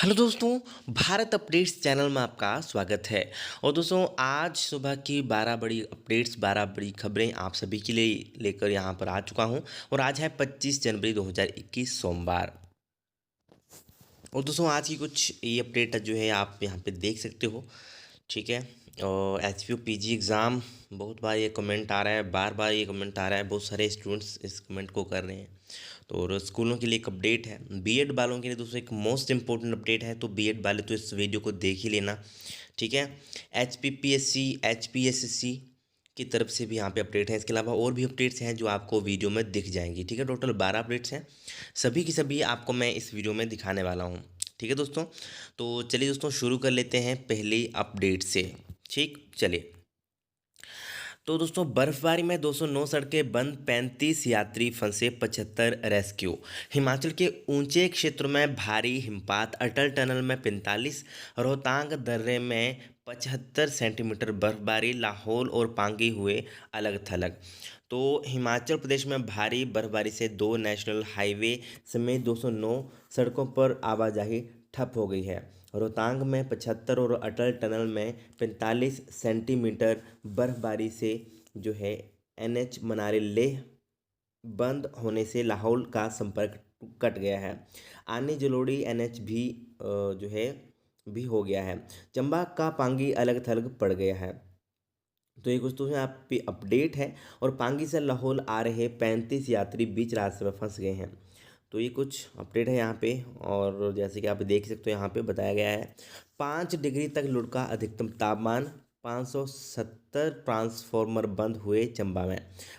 Hello दोस्तों, Bharat updates channel में आपका स्वागत है। और दोस्तों, आज सुबह की 12 बड़ी अपडेट्स, 12 बड़ी खबरें आप सभी के लिए लेकर यहाँ पर आ चुका हूँ। और आज है 25 जनवरी 2021 सोमवार। और दोस्तों, आज की कुछ ये अपडेट जो है आप यहाँ पे देख सकते हो। ठीक है। और एच पी पीजी एग्ज़ाम, बहुत बार ये कमेंट आ रहा है, बार बार ये कमेंट आ रहा है, बहुत सारे स्टूडेंट्स इस कमेंट को कर रहे हैं। तो और स्कूलों के लिए एक अपडेट है, बीएड वालों के लिए दोस्तों एक मोस्ट इंपॉर्टेंट अपडेट है। तो बीएड वाले तो इस वीडियो को देख ही लेना। ठीक है। H P P S C, H P S S C की तरफ से भी यहाँ पे अपडेट है। इसके अलावा और भी अपडेट्स हैं जो आपको वीडियो में दिख जाएंगी। ठीक है। टोटल 12 अपडेट्स हैं, सभी की सभी आपको मैं इस वीडियो में दिखाने वाला हूँ। ठीक है दोस्तों। तो चलिए दोस्तों, शुरू कर लेते हैं पहली अपडेट से। ठीक, चलिए। तो दोस्तों, बर्फबारी में 209 सड़कें बंद, 35 यात्री फंसे, 75 रेस्क्यू। हिमाचल के ऊंचे क्षेत्रों में भारी हिमपात, अटल टनल में 45, रोहतांग दर्रे में 75 सेंटीमीटर बर्फबारी, लाहौल और पांगी हुए अलग थलग। तो हिमाचल प्रदेश में भारी बर्फबारी से 2 नेशनल हाईवे समेत 209 सड़कों पर आवाजाही ठप हो गई है। रोहतांग में 75 और अटल टनल में 45 सेंटीमीटर बर्फबारी से जो है एनएच मनाली लेह बंद होने से लाहौल का संपर्क कट गया है। आनी जलोड़ी एनएच भी जो है भी हो गया है। चंबा का पांगी अलग थलग पड़ गया है। तो ये कुछ तो है आप पे अपडेट है। और पांगी से लाहौल आ रहे 35 यात्री बीच रास्ते में फंस गए हैं। तो ये कुछ अपडेट है यहाँ पे। और जैसे कि आप देख सकते हो, यहाँ पे बताया गया है 5 डिग्री तक लुढ़का अधिकतम तापमान, 570 ट्रांसफार्मर बंद हुए चंबा में।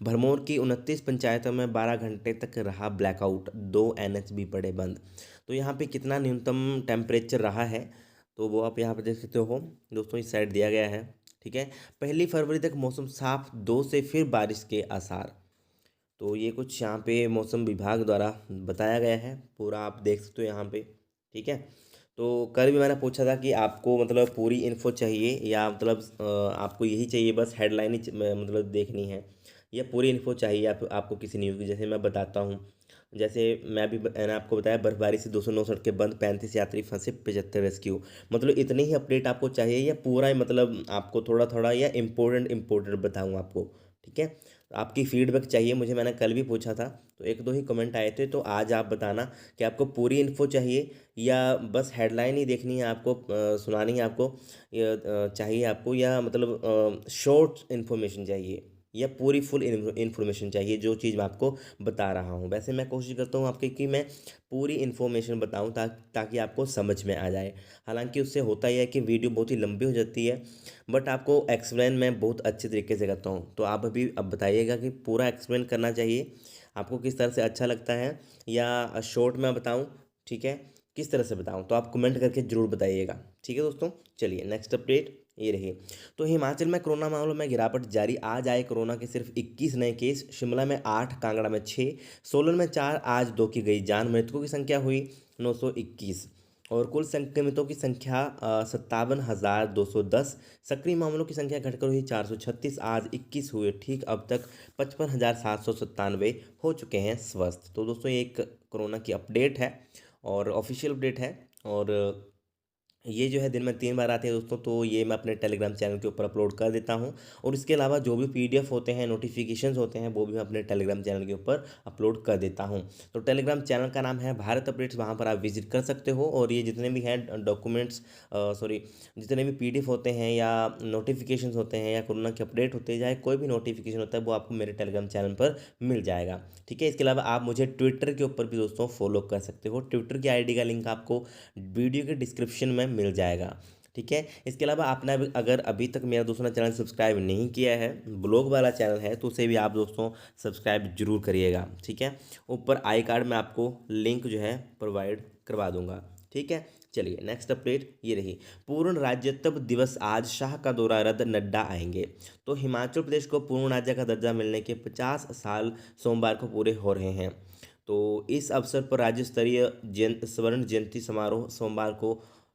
भरमौर की 29 पंचायतों में 12 घंटे तक रहा ब्लैकआउट, 2 एनएच भी पड़े बंद। तो यहाँ पे कितना न्यूनतम टेम्परेचर रहा है तो वो आप यहाँ पे देख सकते हो दोस्तों, इस साइड दिया गया है। ठीक है। 1 फरवरी तक मौसम साफ, 2 से फिर बारिश के आसार। तो ये कुछ यहाँ पे मौसम विभाग द्वारा बताया गया है, पूरा आप देख सकते हो यहाँ पे। ठीक है। तो कल भी मैंने पूछा था कि आपको मतलब पूरी इन्फो चाहिए या मतलब आपको यही चाहिए, बस हेडलाइन ही मतलब देखनी है, या पूरी इन्फो चाहिए आपको किसी न्यूज़ की। जैसे मैं बताता हूँ, जैसे मैं भी मैंने आपको बताया बर्फबारी से 209 सड़कें बंद, 35 यात्री फंसे, 75 रेस्क्यू। मतलब इतनी ही अपडेट आपको चाहिए या पूरा ही मतलब आपको थोड़ा थोड़ा या इम्पोर्टेंट इम्पोर्टेंट बताऊँ आपको। ठीक है। आपकी फीडबैक चाहिए मुझे, मैंने कल भी पूछा था तो एक दो ही कमेंट आए थे। तो आज आप बताना कि आपको पूरी इन्फो चाहिए या बस हेडलाइन ही देखनी है आपको, सुनानी है आपको, या चाहिए आपको, या मतलब शॉर्ट इन्फॉर्मेशन चाहिए या पूरी फुल इन्फॉर्मेशन चाहिए जो चीज़ मैं आपको बता रहा हूँ। वैसे मैं कोशिश करता हूँ आपके कि मैं पूरी इन्फॉर्मेशन बताऊँ ताकि आपको समझ में आ जाए। हालांकि उससे होता ही है कि वीडियो बहुत ही लंबी हो जाती है, बट आपको एक्सप्लेन मैं बहुत अच्छे तरीके से करता हूँ। तो आप अभी अब बताइएगा कि पूरा एक्सप्लेन करना चाहिए आपको, किस तरह से अच्छा लगता है, या शॉर्ट में बताऊँ। ठीक है। किस तरह से बताऊँ तो आप कमेंट करके ज़रूर बताइएगा। ठीक है दोस्तों। चलिए, नेक्स्ट अपडेट ये रही। तो हिमाचल में कोरोना मामलों में गिरावट जारी, आज आए कोरोना के सिर्फ 21 नए केस। शिमला में 8, कांगड़ा में 6, सोलन में 4, आज 2 की गई जान। मृतकों की संख्या हुई 921 और कुल संक्रमितों की संख्या 57,210। सक्रिय मामलों की संख्या घटकर हुई 436, आज 21 हुए ठीक। अब तक 55,797 हो चुके हैं स्वस्थ। तो दोस्तों, ये एक कोरोना की अपडेट है और ऑफिशियल अपडेट है। और ये जो है दिन में 3 बार आते हैं दोस्तों। तो ये मैं अपने टेलीग्राम चैनल के ऊपर अपलोड कर देता हूँ। और इसके अलावा जो भी पीडीएफ होते हैं, नोटिफिकेशंस होते हैं, वो भी मैं अपने टेलीग्राम चैनल के ऊपर अपलोड कर देता हूँ। तो टेलीग्राम चैनल का नाम है भारत अपडेट्स, वहाँ पर आप विजिट कर सकते हो। और ये जितने भी हैं डॉक्यूमेंट्स, सॉरी, जितने भी पीडीएफ होते हैं या नोटिफिकेशंस होते हैं या कोरोना के अपडेट होते हैं, चाहे कोई भी नोटिफिकेशन होता है, वो आपको मेरे टेलीग्राम चैनल पर मिल जाएगा। ठीक है। इसके अलावा आप मुझे ट्विटर के ऊपर भी दोस्तों फॉलो कर सकते हो। ट्विटर की आईडी का लिंक आपको वीडियो के डिस्क्रिप्शन में मिल जाएगा। ठीक है। इसके अलावा आपने अगर अभी तक मेरा दूसरा चैनल सब्सक्राइब नहीं किया है, ब्लॉग वाला चैनल है, तो उसे भी आप दोस्तों सब्सक्राइब जरूर करिएगा। ठीक है। ऊपर आई कार्ड में आपको लिंक जो है प्रोवाइड करवा दूंगा। ठीक है। चलिए, नेक्स्ट अपडेट ये रही। पूर्ण राज्यत्व दिवस आज, शाह का दौरा रद्द, नड्डा आएंगे। तो हिमाचल प्रदेश को पूर्ण राज्य का दर्जा मिलने के 50 साल सोमवार को पूरे हो रहे हैं। तो इस अवसर पर राज्य स्तरीय स्वर्ण जयंती समारोह सोमवार को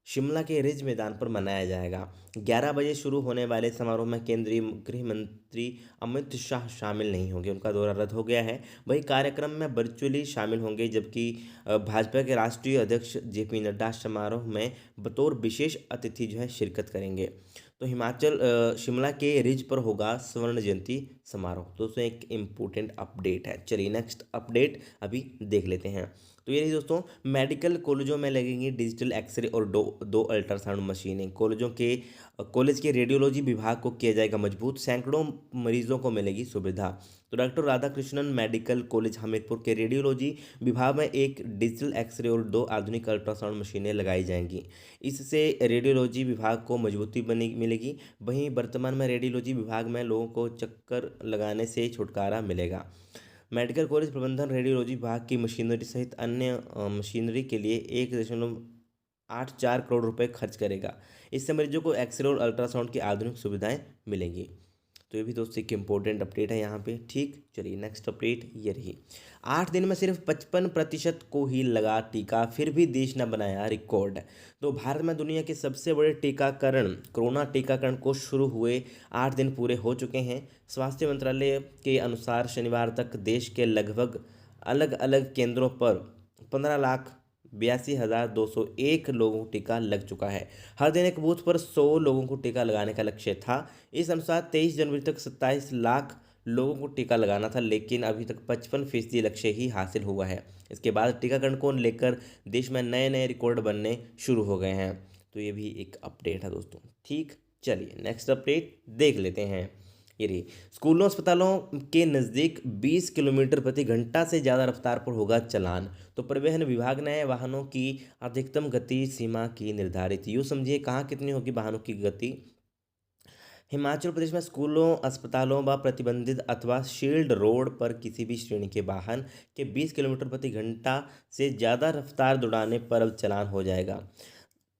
शिमला के रिज मैदान पर मनाया जाएगा। 11 बजे शुरू होने वाले समारोह में केंद्रीय गृह मंत्री अमित शाह शामिल नहीं होंगे, उनका दौरा रद्द हो गया है। वही कार्यक्रम में वर्चुअली शामिल होंगे, जबकि भाजपा के राष्ट्रीय अध्यक्ष जेपी नड्डा समारोह में बतौर विशेष अतिथि जो है शिरकत करेंगे। तो शिमला के रिज पर होगा स्वर्ण जयंती समारोह। दोस्तों एक इम्पोर्टेंट अपडेट है। चलिए नेक्स्ट अपडेट अभी देख लेते हैं। तो ये रही दोस्तों, मेडिकल कॉलेजों में लगेंगी डिजिटल एक्सरे और दो अल्ट्रासाउंड मशीनें। कॉलेज के रेडियोलॉजी विभाग को किया जाएगा मजबूत, सैकड़ों मरीजों को मिलेगी सुविधा। तो doctor Radhakrishnan medical college Hamirpur के रेडियोलॉजी विभाग में एक डिजिटल एक्सरे और 2 आधुनिक अल्ट्रासाउंड मशीनें लगाई जाएंगी। इससे रेडियोलॉजी विभाग को मजबूती बनी मिलेगी। वहीं वर्तमान में रेडियोलॉजी विभाग में लोगों को चक्कर लगाने से छुटकारा मिलेगा। मेडिकल कॉलेज प्रबंधन रेडियोलॉजी विभाग की मशीनरी सहित अन्य मशीनरी के लिए 1,84 करोड़ रुपए खर्च करेगा। इससे मरीजों को एक्सरे और अल्ट्रासाउंड की आधुनिक सुविधाएं मिलेंगी। तो ये भी दोस्तों एक इम्पोर्टेंट अपडेट है यहाँ पे। ठीक, चलिए नेक्स्ट अपडेट ये रही। 8 दिन में सिर्फ 55% को ही लगा टीका, फिर भी देश ने बनाया रिकॉर्ड। तो भारत में दुनिया के सबसे बड़े कोरोना टीकाकरण को शुरू हुए 8 दिन पूरे हो चुके हैं। स्वास्थ्य मंत्रालय के अनुसार शनिवार तक देश के लगभग अलग अलग केंद्रों पर 15,82,201 लोगों को टीका लग चुका है। हर दिन एक बूथ पर 100 लोगों को टीका लगाने का लक्ष्य था। इस अनुसार 23 जनवरी तक 27 लाख लोगों को टीका लगाना था, लेकिन अभी तक 55% लक्ष्य ही हासिल हुआ है। इसके बाद टीकाकरण को लेकर देश में नए नए रिकॉर्ड बनने शुरू हो गए हैं। तो ये भी एक अपडेट है दोस्तों। ठीक, चलिए नेक्स्ट अपडेट देख लेते हैं। ये रही, स्कूलों अस्पतालों के नज़दीक 20 किलोमीटर प्रति घंटा से ज़्यादा रफ्तार पर होगा चालान। तो परिवहन विभाग ने वाहनों की अधिकतम गति सीमा की निर्धारित। यूँ समझिए कहाँ कितनी होगी वाहनों की गति। हिमाचल प्रदेश में स्कूलों, अस्पतालों व प्रतिबंधित अथवा शील्ड रोड पर किसी भी श्रेणी के वाहन के 20 किलोमीटर प्रति घंटा से ज़्यादा रफ्तार दौड़ाने पर अब चालान हो जाएगा।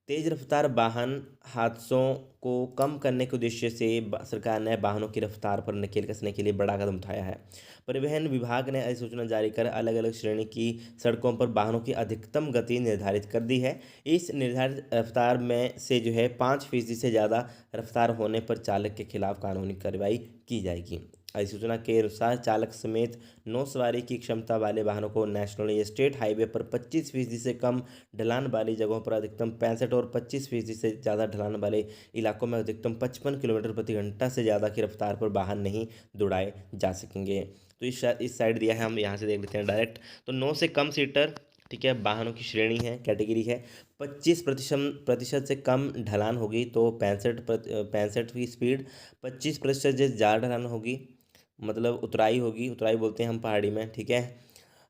तेज रफ्तार वाहन हादसों को कम करने के उद्देश्य से सरकार ने वाहनों की रफ्तार पर नकेल कसने के लिए बड़ा कदम उठाया है। परिवहन विभाग ने अधिसूचना जारी कर अलग अलग श्रेणी की सड़कों पर वाहनों की अधिकतम गति निर्धारित कर दी है। इस निर्धारित रफ्तार में से जो है 5% से ज़्यादा रफ्तार होने पर चालक के खिलाफ कानूनी कार्रवाई की जाएगी। अधिसूचना के अनुसार चालक समेत 9 सवारी की क्षमता वाले वाहनों को नेशनल या स्टेट हाईवे पर 25% से कम ढलान वाली जगहों पर अधिकतम 65 और 25% से ज़्यादा ढलान वाले इलाकों में अधिकतम 55 किलोमीटर प्रति घंटा से ज़्यादा की रफ्तार पर वाहन नहीं दौड़ाए जा सकेंगे। तो इस साइड दिया है, हम यहाँ से देख लेते हैं डायरेक्ट। तो 9 से कम सीटर, ठीक है, वाहनों की श्रेणी है, कैटेगरी है। 25% से कम ढलान होगी तो 65 की स्पीड। 25% से ज़्यादा ढलान होगी, मतलब उतराई होगी, उतराई बोलते हैं हम पहाड़ी में, ठीक है।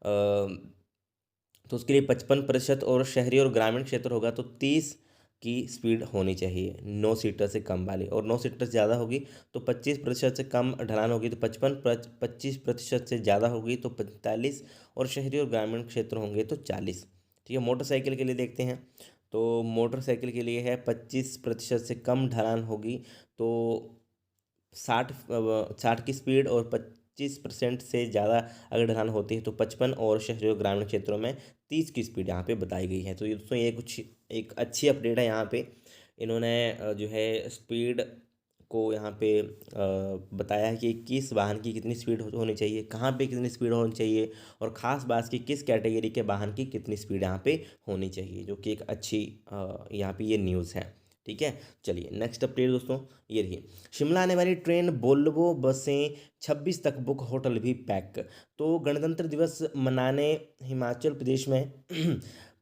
तो उसके लिए 55%, और शहरी और ग्रामीण क्षेत्र होगा तो 30 की स्पीड होनी चाहिए 9 सीटर से कम वाली। और 9 सीटर से ज़्यादा होगी तो 25% से कम ढलान होगी तो 55, 25% से ज़्यादा होगी तो 45, और शहरी और ग्रामीण क्षेत्र होंगे तो 40। ठीक है, मोटरसाइकिल के लिए देखते हैं। तो मोटरसाइकिल के लिए है 25% से कम ढलान होगी तो 60 की स्पीड, और 25% से ज़्यादा अगर ढलान होती है तो 55, और शहरी और ग्रामीण क्षेत्रों में 30 की स्पीड यहाँ पे बताई गई है। तो ये दोस्तों ये कुछ एक अच्छी अपडेट है। यहाँ पे इन्होंने जो है स्पीड को यहाँ पे बताया है कि किस वाहन की कितनी स्पीड होनी चाहिए, कहाँ पे कितनी स्पीड होनी चाहिए, और ख़ास बात की किस कैटेगरी के वाहन की कितनी स्पीड यहाँ पे होनी चाहिए, जो कि एक अच्छी यहाँ पे ये न्यूज़ है। ठीक है, चलिए नेक्स्ट अपडेट दोस्तों ये रही। शिमला आने वाली ट्रेन वोल्वो बसें 26 तक बुक, होटल भी पैक। तो गणतंत्र दिवस मनाने हिमाचल प्रदेश में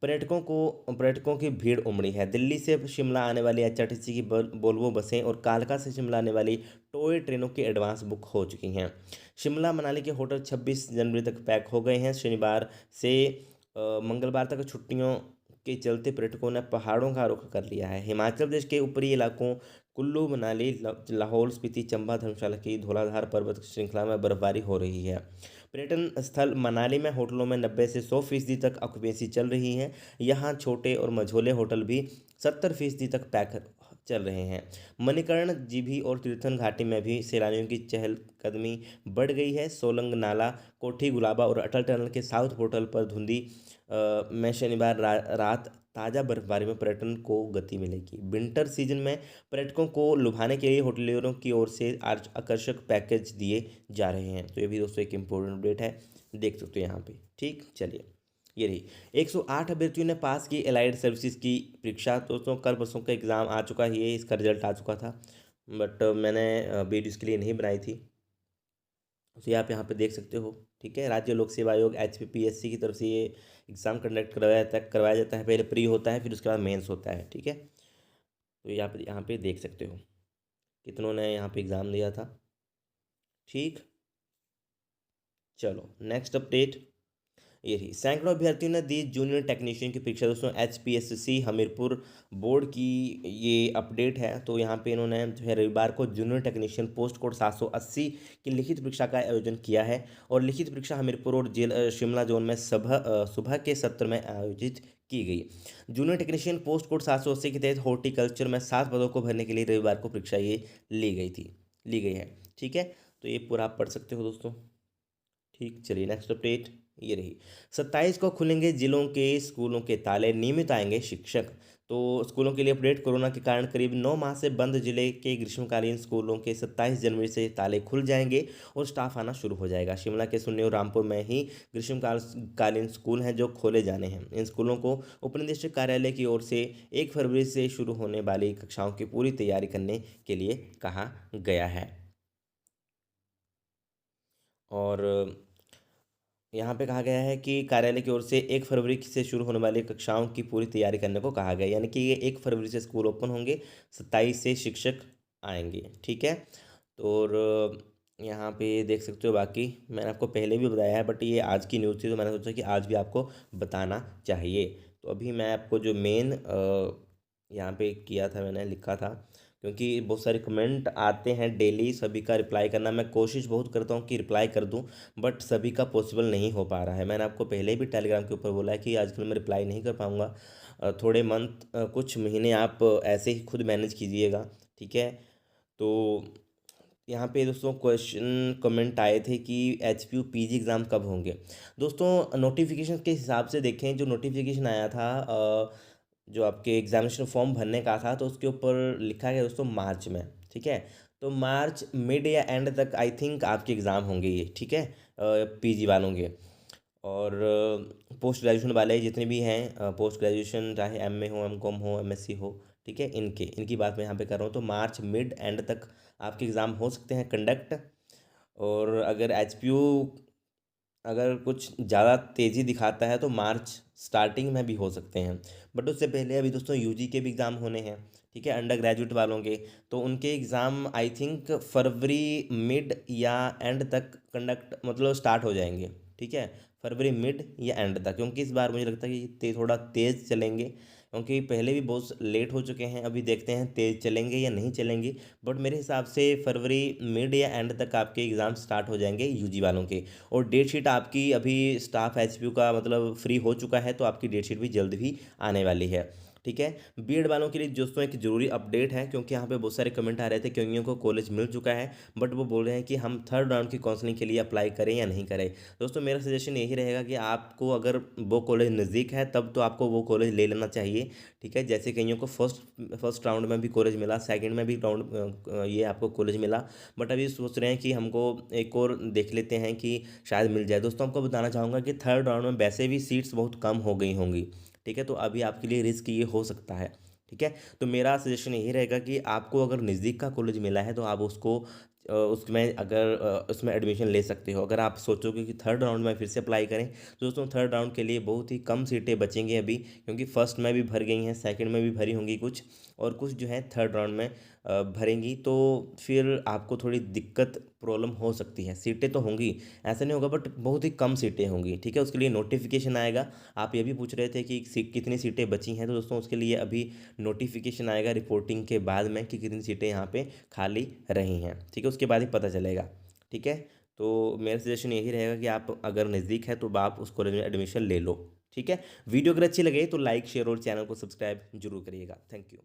पर्यटकों की भीड़ उमड़ी है। दिल्ली से शिमला आने वाली एचआरटीसी की वोल्वो बसें और कालका से शिमला आने वाली टॉय ट्रेनों की एडवांस बुक हो चुकी हैं। शिमला मनाली के होटल 26 जनवरी तक पैक हो गए हैं। शनिवार से मंगलवार तक छुट्टियों के चलते पर्यटकों ने पहाड़ों का रुख कर लिया है। हिमाचल प्रदेश के ऊपरी इलाकों कुल्लू, मनाली, लाहौल स्पीति, चंबा, धर्मशाला की धौलाधार पर्वत श्रृंखला में बर्फबारी हो रही है। पर्यटन स्थल मनाली में होटलों में 90 से 100% तक ऑक्यूपेंसी चल रही है। यहाँ छोटे और मझोले होटल भी 70% तक पैक चल रहे हैं। मणिकर्ण जीभी और तीर्थन घाटी में भी सैलानियों की चहलकदमी बढ़ गई है। सोलंग नाला, कोठी गुलाबा और अटल टनल के साउथ पोर्टल पर धुंधी में शनिवार रात ताज़ा बर्फबारी में पर्यटन को गति मिलेगी। विंटर सीजन में पर्यटकों को लुभाने के लिए होटलियरों की ओर से आकर्षक पैकेज दिए जा रहे हैं। तो ये भी दोस्तों एक इम्पोर्टेंट अपडेट है, देख सकते हो यहाँ पे। ठीक, चलिए ये रही 108 अभ्यर्थियों ने पास की एलाइड सर्विसेज की परीक्षा। दोस्तों कल परसों का एग्ज़ाम आ चुका है, ये इसका रिजल्ट आ चुका था, बट मैंने वीडियो इसके लिए नहीं बनाई थी, तो आप यहाँ पे देख सकते हो। ठीक है, राज्य लोक सेवा आयोग HPPSC की तरफ से ये एग्ज़ाम कंडक्ट करवाया जाता है। पहले प्री होता है, फिर उसके बाद मेंस होता है। ठीक है, तो यहाँ पे देख सकते हो कितनों ने यहाँ पे एग्ज़ाम दिया था। ठीक, चलो नेक्स्ट अपडेट ये रही। सैकड़ों अभ्यर्थियों ने दी जूनियर टेक्नीशियन की परीक्षा। दोस्तों HPSC हमीरपुर बोर्ड की ये अपडेट है। तो यहाँ पे इन्होंने जो है रविवार को जूनियर टेक्नीशियन पोस्ट कोड 780 की लिखित परीक्षा का आयोजन किया है। और लिखित परीक्षा हमीरपुर और शिमला जोन में सुबह के सत्र में आयोजित की गई। जूनियर टेक्नीशियन पोस्ट कोड 780 के तहत हॉर्टिकल्चर में 7 पदों को भरने के लिए रविवार को परीक्षा ये ली गई है। ठीक है, तो ये पूरा आप पढ़ सकते हो दोस्तों। ठीक, चलिए नेक्स्ट अपडेट ये रही। 27 को खुलेंगे जिलों के स्कूलों के ताले, नियमित आएंगे शिक्षक। तो स्कूलों के लिए अपडेट। कोरोना के कारण करीब 9 माह से बंद जिले के ग्रीष्मकालीन स्कूलों के 27 जनवरी से ताले खुल जाएंगे और स्टाफ आना शुरू हो जाएगा। शिमला के सुन्नी और रामपुर में ही ग्रीष्मकालीन स्कूल हैं जो खोले जाने हैं। इन स्कूलों को उपनिदेशक कार्यालय की ओर से 1 फरवरी से शुरू होने वाली कक्षाओं की पूरी तैयारी करने के लिए कहा गया है। और यहाँ पे कहा गया है कि कार्यालय की ओर से 1 फरवरी से शुरू होने वाली कक्षाओं की पूरी तैयारी करने को कहा गया, यानी कि ये 1 फरवरी से स्कूल ओपन होंगे, 27 से शिक्षक आएंगे। ठीक है, तो और यहाँ पे देख सकते हो। बाकी मैंने आपको पहले भी बताया है, बट ये आज की न्यूज़ थी तो मैंने सोचा कि आज भी आपको बताना चाहिए। तो अभी मैं आपको जो मेन यहाँ पे किया था, मैंने लिखा था, क्योंकि बहुत सारे कमेंट आते हैं डेली, सभी का रिप्लाई करना मैं कोशिश बहुत करता हूँ कि रिप्लाई कर दूँ, बट सभी का पॉसिबल नहीं हो पा रहा है। मैंने आपको पहले भी टेलीग्राम के ऊपर बोला है कि आजकल मैं रिप्लाई नहीं कर पाऊँगा। थोड़े मंथ कुछ महीने आप ऐसे ही खुद मैनेज कीजिएगा। ठीक है, तो यहाँ पे दोस्तों क्वेश्चन कमेंट आए थे कि HPU PG एग्ज़ाम कब होंगे। दोस्तों नोटिफिकेशन के हिसाब से देखें, जो नोटिफिकेशन आया था जो आपके एग्जामिनेशन फॉर्म भरने का था, तो उसके ऊपर लिखा गया दोस्तों मार्च में। ठीक है, तो मार्च मिड या एंड तक आई थिंक आपके एग्ज़ाम होंगे ये। ठीक है, PG वालों के। और पोस्ट ग्रेजुएशन वाले जितने भी हैं, पोस्ट ग्रेजुएशन चाहे MA हो, MCOM हो, MSc हो, ठीक है, इनकी बात मैं यहाँ पे कर रहा हूँ। तो मार्च मिड एंड तक आपके एग्ज़ाम हो सकते हैं कंडक्ट। और अगर HPU अगर कुछ ज़्यादा तेज़ी दिखाता है तो मार्च स्टार्टिंग में भी हो सकते हैं, बट उससे पहले अभी दोस्तों UG के भी एग्ज़ाम होने हैं। ठीक है, अंडर ग्रेजुएट वालों के, तो उनके exam I think February mid या एंड तक कंडक्ट मतलब स्टार्ट हो जाएंगे। ठीक है, फरवरी मिड या एंड तक, क्योंकि इस बार मुझे लगता है कि थोड़ा तेज़ चलेंगे, क्योंकि पहले भी बहुत लेट हो चुके हैं। अभी देखते हैं तेज़ चलेंगे या नहीं चलेंगे, बट मेरे हिसाब से फरवरी मिड या एंड तक आपके एग्ज़ाम स्टार्ट हो जाएंगे UG वालों के। और डेट शीट आपकी अभी स्टाफ HPU का मतलब फ्री हो चुका है, तो आपकी डेट शीट भी जल्द ही आने वाली है। ठीक है, बीएड वालों के लिए दोस्तों एक ज़रूरी अपडेट है, क्योंकि यहाँ पे बहुत सारे कमेंट आ रहे थे, क्योंकि को कॉलेज मिल चुका है, बट वो बोल रहे हैं कि हम थर्ड राउंड की काउंसलिंग के लिए अप्लाई करें या नहीं करें। दोस्तों मेरा सजेशन यही रहेगा कि आपको अगर वो कॉलेज नज़दीक है तब तो आपको वो कॉलेज ले लेना चाहिए। ठीक है, जैसे कईयों को फर्स्ट राउंड में भी कॉलेज मिला, सेकंड में भी राउंड ये आपको कॉलेज मिला, बट अभी सोच रहे हैं कि हमको एक और देख लेते हैं कि शायद मिल जाए। दोस्तों आपको बताना चाहूँगा कि थर्ड राउंड में वैसे भी सीट्स बहुत कम हो गई होंगी। ठीक है, तो अभी आपके लिए रिस्क ये हो सकता है। ठीक है, तो मेरा सजेशन यही रहेगा कि आपको अगर नज़दीक का कॉलेज मिला है तो आप उसको उसमें अगर उसमें एडमिशन ले सकते हो। अगर आप सोचोगे कि थर्ड राउंड में फिर से अप्लाई करें, तो दोस्तों थर्ड राउंड के लिए बहुत ही कम सीटें बचेंगी अभी, क्योंकि फर्स्ट में भी भर गई हैं, सेकंड में भी भरी होंगी कुछ, और कुछ जो है थर्ड राउंड में भरेंगी। तो फिर आपको थोड़ी दिक्कत प्रॉब्लम हो सकती है। सीटें तो होंगी, ऐसा नहीं होगा, बट बहुत ही कम सीटें होंगी। ठीक है, उसके लिए नोटिफिकेशन आएगा। आप ये भी पूछ रहे थे कि कितनी सीटें बची हैं, तो दोस्तों उसके लिए अभी नोटिफिकेशन आएगा रिपोर्टिंग के बाद में कि कितनी सीटें यहाँ पे खाली रही हैं। ठीक है, उसके बाद ही पता चलेगा। ठीक है, तो मेरा सजेशन यही रहेगा कि आप अगर नज़दीक है तो आप उस कॉलेज में एडमिशन ले लो। ठीक है, वीडियो अगर अच्छी लगे तो लाइक शेयर और चैनल को सब्सक्राइब जरूर करिएगा। Thank you.